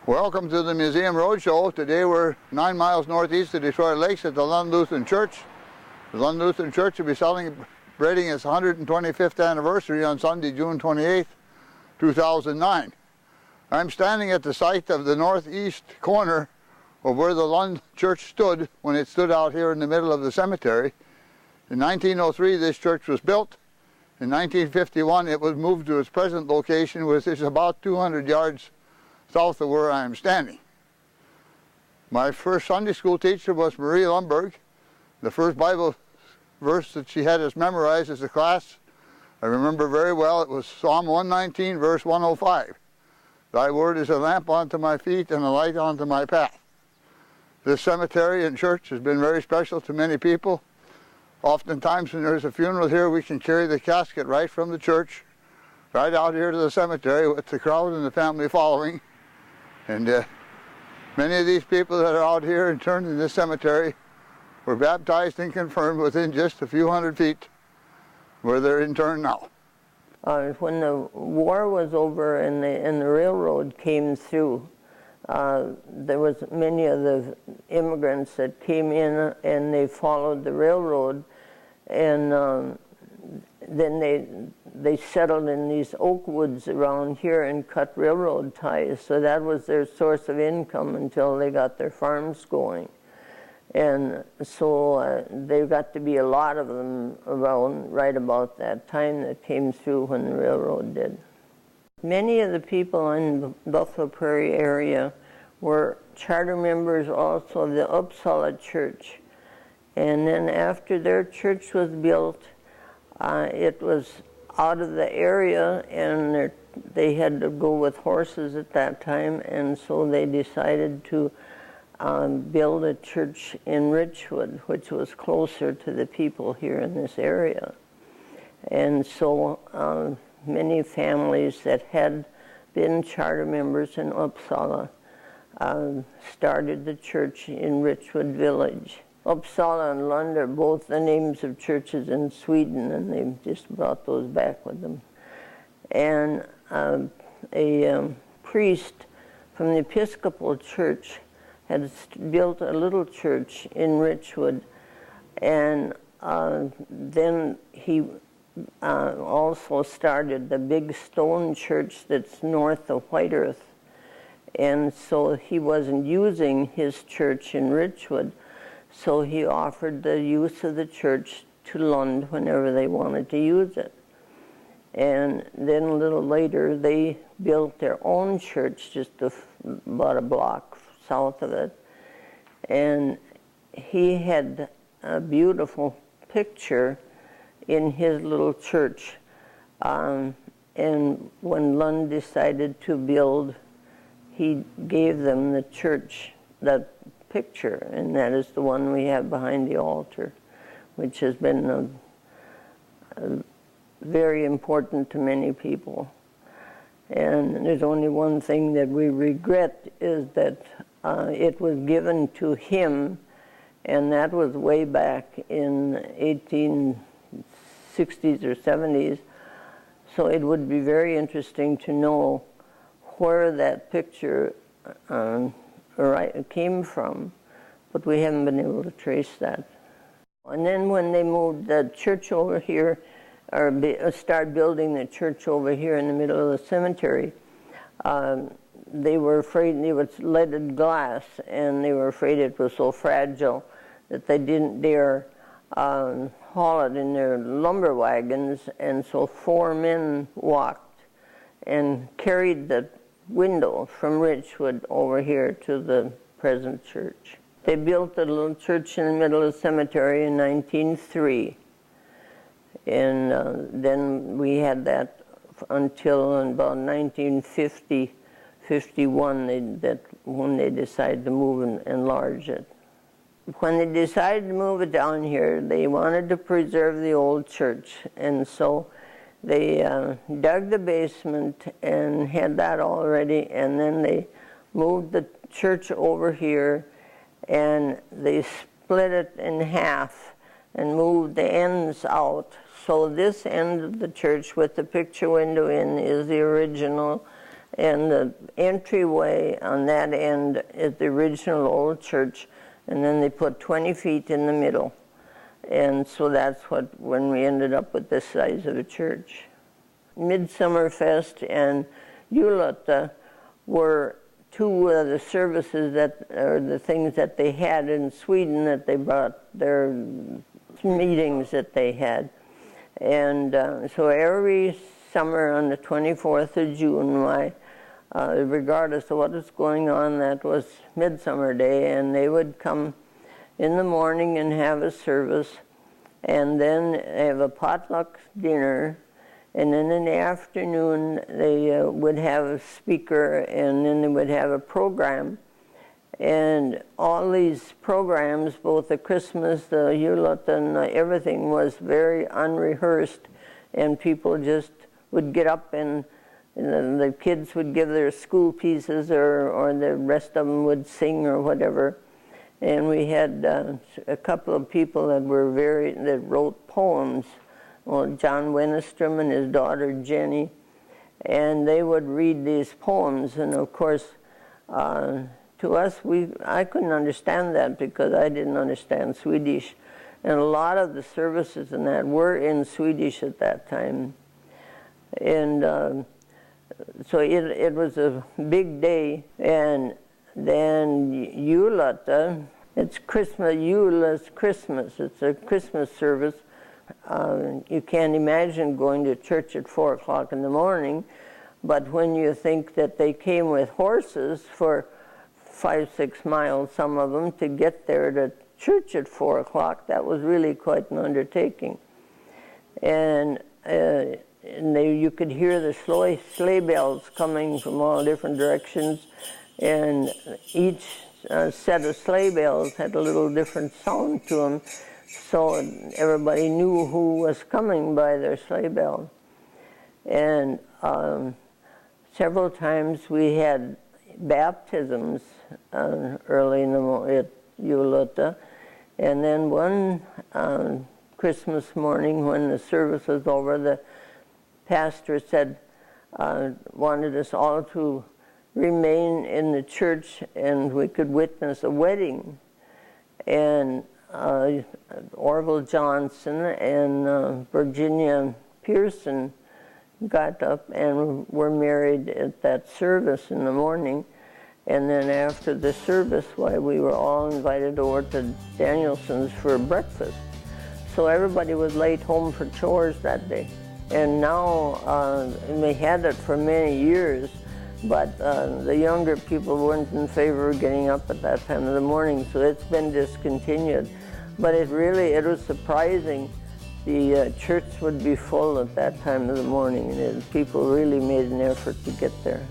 Welcome to the Museum Roadshow. Today we're 9 miles northeast of Detroit Lakes at the Lund Lutheran Church. The Lund Lutheran Church will be celebrating its 125th anniversary on Sunday, June 28, 2009. I'm standing at the site of the northeast corner of where the Lund Church stood when it stood out here in the middle of the cemetery. In 1903 this church was built. In 1951 it was moved to its present location, which is about 200 yards south of where I am standing. My first Sunday school teacher was Marie Lundberg. The first Bible verse that she had us memorize as a class, I remember very well, it was Psalm 119, verse 105. Thy word is a lamp unto my feet and a light unto my path. This cemetery and church has been very special to many people. Oftentimes when there's a funeral here, we can carry the casket right from the church, right out here to the cemetery with the crowd and the family following. And many of these people that are out here interned in this cemetery were baptized and confirmed within just a few hundred feet where they're interned now. When the war was over and the railroad came through, there was many of the immigrants that came in and they followed the railroad, and then they settled in these oak woods around here and cut railroad ties. So that was their source of income until they got their farms going. And so there got to be a lot of them around right about that time that came through when the railroad did. Many of the people in the Buffalo Prairie area were charter members also of the Uppsala Church. And then after their church was built, it was out of the area, and they had to go with horses at that time, and so they decided to build a church in Richwood, which was closer to the people here in this area. And so many families that had been charter members in Uppsala started the church in Richwood Village. Uppsala and Lund are both the names of churches in Sweden, and they've just brought those back with them. And a priest from the Episcopal Church had built a little church in Richwood, and then he also started the big stone church that's north of White Earth. And so he wasn't using his church in Richwood, so he offered the use of the church to Lund whenever they wanted to use it. And then a little later, they built their own church just about a block south of it. And he had a beautiful picture in his little church. And when Lund decided to build, he gave them the church, that picture, and that is the one we have behind the altar, which has been very important to many people. And there's only one thing that we regret, is that it was given to him, and that was way back in 1860s or 70s. So it would be very interesting to know where that picture came from, but we haven't been able to trace that. And then when they moved the church over here, or started building the church over here in the middle of the cemetery, they were afraid it was leaded glass, and they were afraid it was so fragile that they didn't dare haul it in their lumber wagons, and so 4 men walked and carried the window from Richwood over here to the present church. They built a little church in the middle of the cemetery in 1903, and then we had that until about 1950, 51, when they decided to move and enlarge it. When they decided to move it down here, they wanted to preserve the old church, and so they dug the basement and had that already, and then they moved the church over here, and they split it in half and moved the ends out. So this end of the church with the picture window in is the original, And the entryway on that end is the original old church, and then they put 20 feet in the middle. And so that's when we ended up with this size of a church. Midsummer Fest and Julata were two of the services or the things that they had in Sweden that they brought, their meetings that they had. And so every summer on the 24th of June, regardless of what was going on, that was Midsummer Day, and they would come in the morning and have a service, and then have a potluck dinner, and then in the afternoon they would have a speaker, and then they would have a program. And all these programs, both the Christmas, the Yulat, and everything was very unrehearsed, and people just would get up and the kids would give their school pieces, or the rest of them would sing or whatever. And we had a couple of people that wrote poems. Well, John Wennerstrom and his daughter Jenny, and they would read these poems. And of course, to us, I couldn't understand that because I didn't understand Swedish, and a lot of the services in that were in Swedish at that time. And so it was a big day. And then Julata, it's Christmas. Jul is Christmas. It's a Christmas service. You can't imagine going to church at 4 o'clock in the morning, but when you think that they came with horses for 5-6 miles, some of them, to get there to church at 4 o'clock, that was really quite an undertaking. And you could hear the sleigh bells coming from all different directions, and each set of sleigh bells had a little different sound to them, so everybody knew who was coming by their sleigh bell. And several times we had baptisms early in the morning at Julata, and then one Christmas morning when the service was over, the pastor wanted us all to remain in the church and we could witness a wedding. And Orville Johnson and Virginia Pearson got up and were married at that service in the morning. And then after the service, we were all invited over to Danielson's for breakfast. So everybody was late home for chores that day. And now, we had it for many years, but the younger people weren't in favor of getting up at that time of the morning, so it's been discontinued. But it was surprising. The church would be full at that time of the morning, and people really made an effort to get there.